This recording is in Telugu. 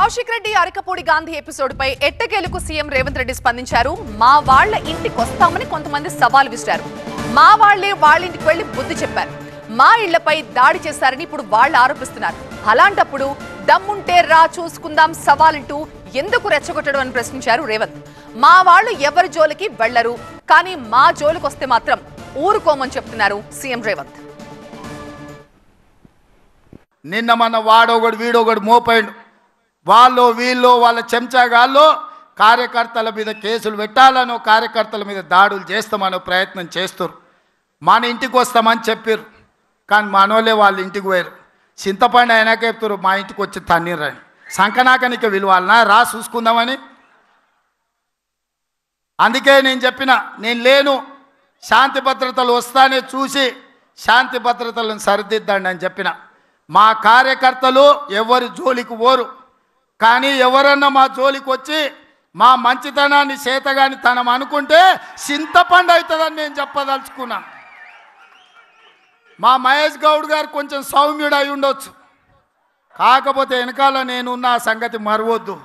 కౌశిక్ రెడ్డి అరకపూడి గాంధీ ఎపిసోడ్ పై ఎట్టకేలకు సీఎం రేవంత్ రెడ్డి స్పందించారు. మా వాళ్ళ ఇంటికి వస్తామని కొంతమంది సవాల్ విసిరారు. మా వాళ్లే వాళ్ళ ఇంటికి వెళ్లి బుద్ధి చెప్పారు. మా ఇళ్లపై దాడి చేశారని ఇప్పుడు వాళ్ళు ఆరోపిస్తున్నారు. అలాంటప్పుడు దమ్ముంటే రా చూసుకుందాం సవాలంటూ ఎందుకు రెచ్చగొట్టడం అని ప్రశ్నించారు రేవంత్. మా వాళ్ళు ఎవరి జోలికి వెళ్లరు, కానీ మా జోలికి వస్తే మాత్రం ఊరుకోమని చెప్తున్నారు సీఎం రేవంత్. నిన్న మన వాడొకడు వీడొకడు మోపైండు. వాళ్ళు వీళ్ళు వాళ్ళ చెంచాగాళ్ళు కార్యకర్తల మీద కేసులు పెట్టాలనో కార్యకర్తల మీద దాడులు చేస్తామనో ప్రయత్నం చేస్తారు. మన ఇంటికి వస్తామని చెప్పారు, కానీ మనోళ్ళే వాళ్ళ ఇంటికి పోయారు. చింతపండు అయినాక చెప్తారు మా ఇంటికి వచ్చి తన్నీరని. సంకనాకనిక విలువాలనా రా చూసుకుందామని. అందుకే నేను చెప్పిన, నేను లేను, శాంతి భద్రతలు వస్తానే చూసి శాంతి భద్రతలను సరిదిద్దండి అని చెప్పిన. మా కార్యకర్తలు ఎవరి జోలికి పోరు, కానీ ఎవరన్నా మా జోలికి వచ్చి మా మంచితనాన్ని చేతగాని తనం అనుకుంటే చింతపండు అవుతుందని నేను చెప్పదలుచుకున్నాను. మా మహేష్ గౌడ్ గారు కొంచెం సౌమ్యుడు అయి ఉండొచ్చు, కాకపోతే వెనకాల నేనున్న సంగతి మరవద్దు.